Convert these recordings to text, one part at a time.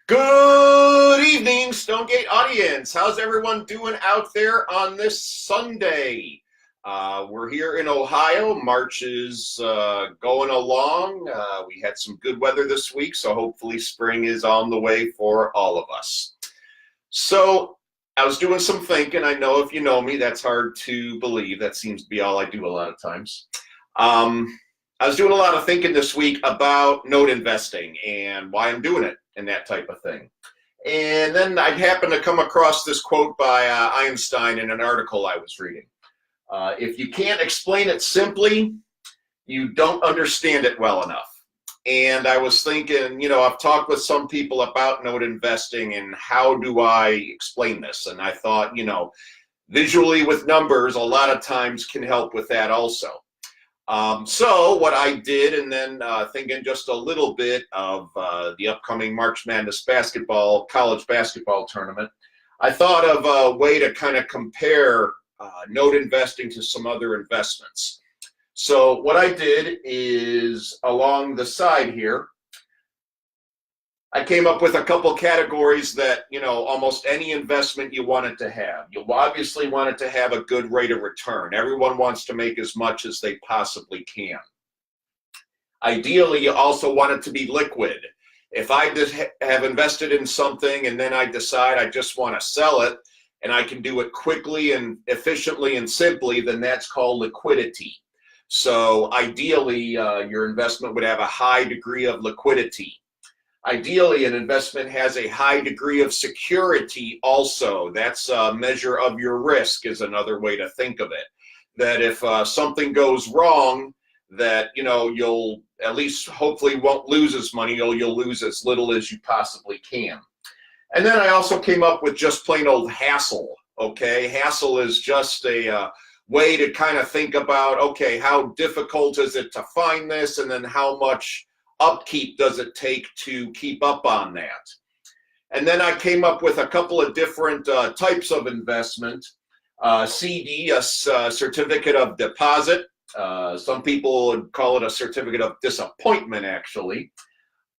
Good evening, Stonegate audience. How's everyone doing out there on this Sunday? We're here in Ohio. March is going along. We had some good weather this week, so hopefully spring is on the way for all of us. So I was doing some thinking. I know if you know me, that's hard to believe. That seems to be all I do a lot of times. I was doing a lot of thinking this week about note investing and why I'm doing it and that type of thing. And then I happened to come across this quote by Einstein in an article I was reading. If you can't explain it simply, you don't understand it well enough. And I was thinking, I've talked with some people about note investing and how do I explain this? And I thought, visually with numbers a lot of times can help with that also. So what I did, and then thinking just a little bit of the upcoming March Madness college basketball tournament, I thought of a way to kind of compare note investing to some other investments. So what I did is along the side here, I came up with a couple categories that, almost any investment you want it to have. You'll obviously want it to have a good rate of return. Everyone wants to make as much as they possibly can. Ideally, you also want it to be liquid. If I just have invested in something and then I decide I just want to sell it and I can do it quickly and efficiently and simply, then that's called liquidity. So ideally, your investment would have a high degree of liquidity. Ideally, an investment has a high degree of security also. That's a measure of your risk is another way to think of it. That if something goes wrong, that, you'll at least hopefully won't lose as money, you'll lose as little as you possibly can. And then I also came up with just plain old hassle, okay? Hassle is just a way to kind of think about, okay, how difficult is it to find this, and then how much upkeep does it take to keep up on that? And then I came up with a couple of different types of investment. CD, a certificate of deposit. Some people would call it a certificate of disappointment, actually.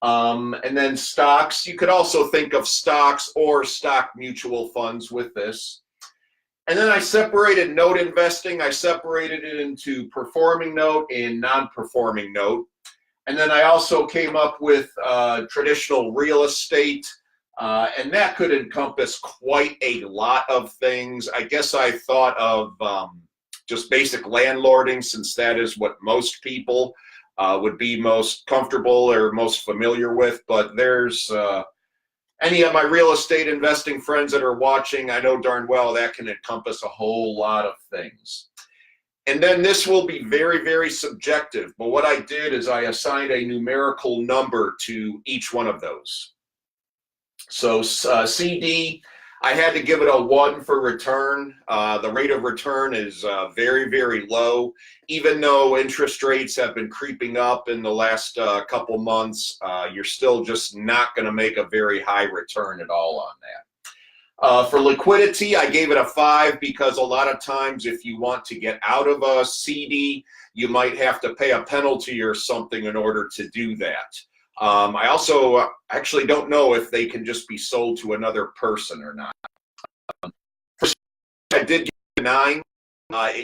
And then stocks. You could also think of stocks or stock mutual funds with this. And then I separated note investing. I separated it into performing note and non-performing note. And then I also came up with traditional real estate, and that could encompass quite a lot of things. I guess I thought of just basic landlording, since that is what most people would be most comfortable or most familiar with. But there's any of my real estate investing friends that are watching, I know darn well that can encompass a whole lot of things. And then this will be very, very subjective. But what I did is I assigned a numerical number to each one of those. So CD, I had to give it a 1 for return. The rate of return is very, very low. Even though interest rates have been creeping up in the last couple months, you're still just not going to make a very high return at all on that. For liquidity, I gave it a 5 because a lot of times if you want to get out of a CD, you might have to pay a penalty or something in order to do that. I also actually don't know if they can just be sold to another person or not. I did give it a 9.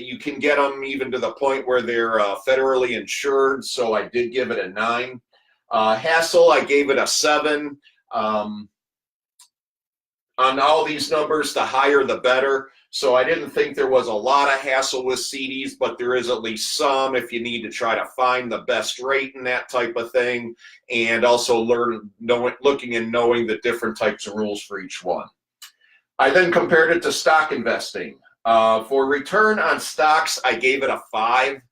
You can get them even to the point where they're federally insured, so I did give it a 9. Hassle, I gave it a 7. On all these numbers, the higher the better. So I didn't think there was a lot of hassle with CDs, but there is at least some if you need to try to find the best rate and that type of thing, and also looking and knowing the different types of rules for each one. I then compared it to stock investing. For return on stocks, I gave it a 5.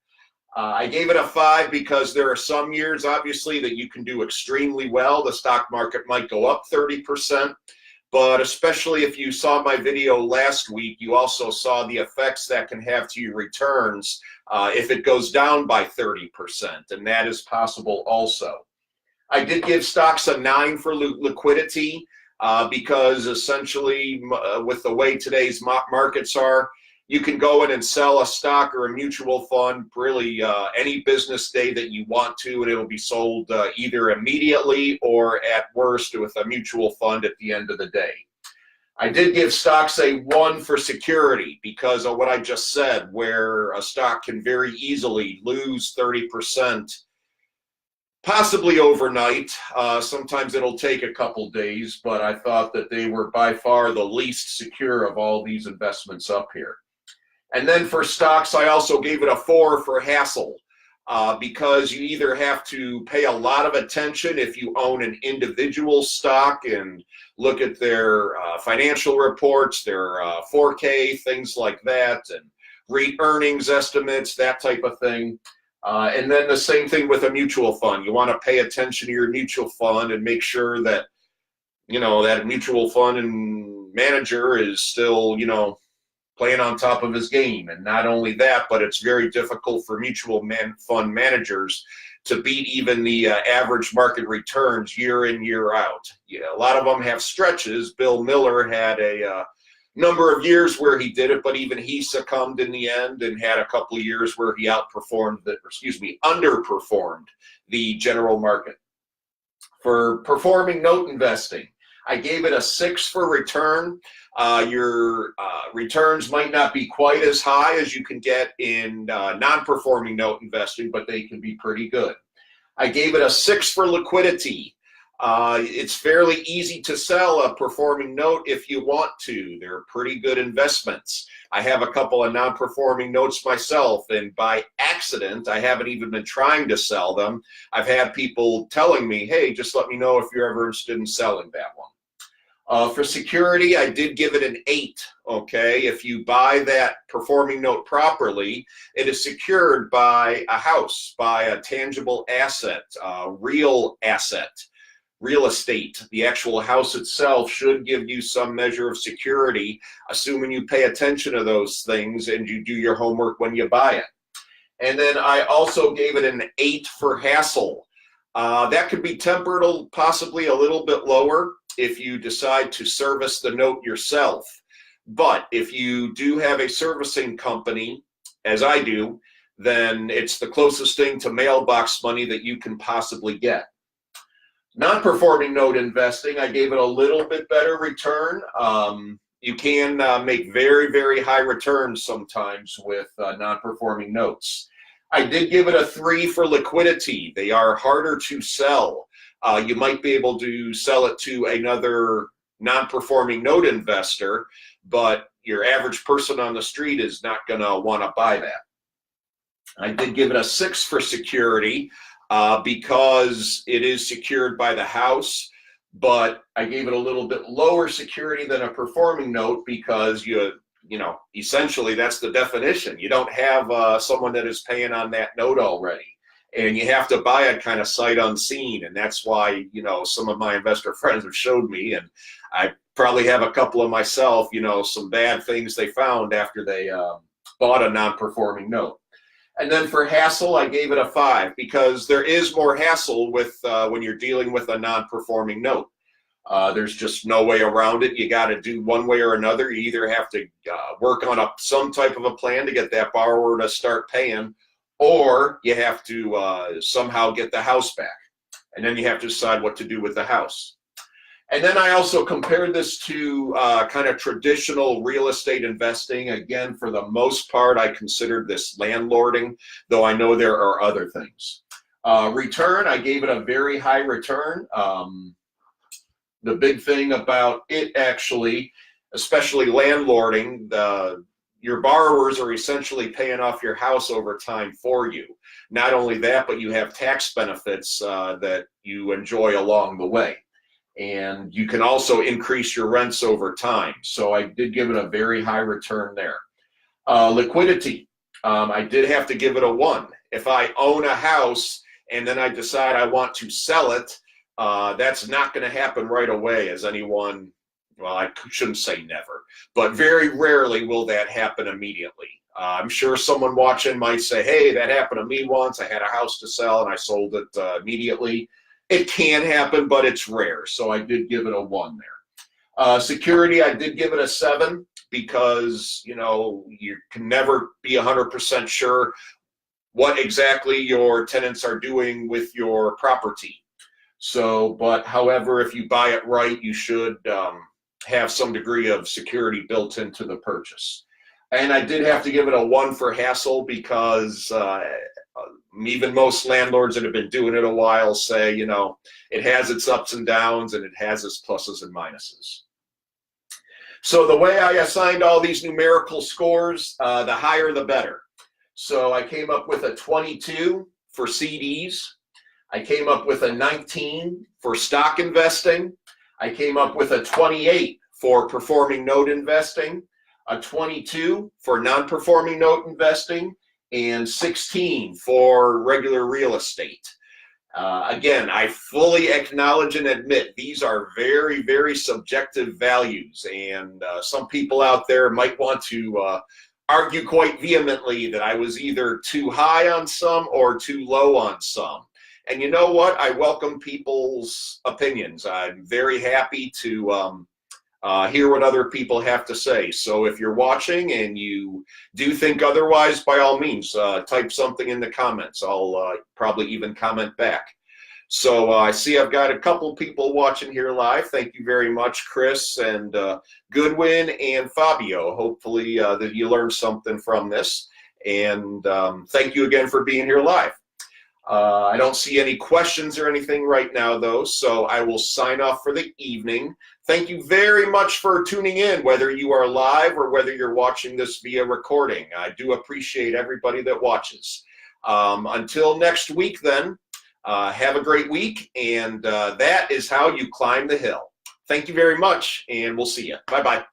I gave it a 5 because there are some years, obviously, that you can do extremely well. The stock market might go up 30%. But especially if you saw my video last week, you also saw the effects that can have to your returns if it goes down by 30%, and that is possible also. I did give stocks a 9 for liquidity because essentially with the way today's markets are, You can go in and sell a stock or a mutual fund really any business day that you want to, and it'll be sold either immediately or at worst with a mutual fund at the end of the day. I did give stocks a 1 for security because of what I just said, where a stock can very easily lose 30%, possibly overnight. Sometimes it'll take a couple days, but I thought that they were by far the least secure of all these investments up here. And then for stocks, I also gave it a 4 for hassle. Because you either have to pay a lot of attention if you own an individual stock and look at their financial reports, their 4K, things like that, and read earnings estimates, that type of thing. And then the same thing with a mutual fund. You want to pay attention to your mutual fund and make sure that, that mutual fund and manager is still, playing on top of his game. And not only that, but it's very difficult for mutual fund managers to beat even the average market returns year in, year out. A lot of them have stretches. Bill Miller had a number of years where he did it, but even he succumbed in the end and had a couple of years where he underperformed the general market. For performing note investing, I gave it a 6 for return. Your returns might not be quite as high as you can get in non-performing note investing, but they can be pretty good. I gave it a 6 for liquidity. It's fairly easy to sell a performing note if you want to. They're pretty good investments. I have a couple of non-performing notes myself, and by accident, I haven't even been trying to sell them. I've had people telling me, hey, just let me know if you're ever interested in selling that one. For security, I did give it an 8, okay? If you buy that performing note properly, it is secured by a house, by a tangible asset, real estate. The actual house itself should give you some measure of security, assuming you pay attention to those things and you do your homework when you buy it. And then I also gave it an 8 for hassle. That could be tempered possibly a little bit lower if you decide to service the note yourself. But if you do have a servicing company, as I do, then it's the closest thing to mailbox money that you can possibly get. Non-performing note investing, I gave it a little bit better return. You can make very, very high returns sometimes with non-performing notes. I did give it a 3 for liquidity. They are harder to sell. You might be able to sell it to another non-performing note investor, but your average person on the street is not going to want to buy that. I did give it a 6 for security because it is secured by the house, but I gave it a little bit lower security than a performing note because essentially that's the definition. You don't have someone that is paying on that note already. And you have to buy it kind of sight unseen. And that's why, some of my investor friends have showed me, and I probably have a couple of myself, some bad things they found after they bought a non-performing note. And then for hassle, I gave it a 5 because there is more hassle with when you're dealing with a non-performing note. There's just no way around it. You got to do one way or another. You either have to work on some type of a plan to get that borrower to start paying, or you have to somehow get the house back. And then you have to decide what to do with the house. And then I also compared this to kind of traditional real estate investing. Again, for the most part, I considered this landlording, though I know there are other things. Return, I gave it a very high return. The big thing about it actually, especially landlording, your borrowers are essentially paying off your house over time for you. Not only that, but you have tax benefits that you enjoy along the way. And you can also increase your rents over time. So I did give it a very high return there. Liquidity, I did have to give it a 1. If I own a house and then I decide I want to sell it, that's not going to happen right away, as anyone, well, I shouldn't say never, but very rarely will that happen immediately. I'm sure someone watching might say, hey, that happened to me once. I had a house to sell and I sold it immediately. It can happen, but it's rare. So I did give it a 1 there. Security, I did give it a 7 because, you know, you can never be 100% sure what exactly your tenants are doing with your property. So, but however, if you buy it right, you should have some degree of security built into the purchase. And I did have to give it a 1 for hassle because even most landlords that have been doing it a while say, you know, it has its ups and downs and it has its pluses and minuses. So the way I assigned all these numerical scores, the higher the better. So I came up with a 22 for CDs. I came up with a 19 for stock investing. I came up with a 28 for performing note investing, a 22 for non-performing note investing, and 16 for regular real estate. Again, I fully acknowledge and admit these are very, very subjective values, and some people out there might want to argue quite vehemently that I was either too high on some or too low on some. And you know what? I welcome people's opinions. I'm very happy to hear what other people have to say. So if you're watching and you do think otherwise, by all means, type something in the comments. I'll probably even comment back. So I see I've got a couple people watching here live. Thank you very much, Chris and Goodwin and Fabio. Hopefully that you learned something from this. And thank you again for being here live. I don't see any questions or anything right now, though, so I will sign off for the evening. Thank you very much for tuning in, whether you are live or whether you're watching this via recording. I do appreciate everybody that watches. Until next week, then, have a great week, and that is how you climb the hill. Thank you very much, and we'll see you. Bye-bye.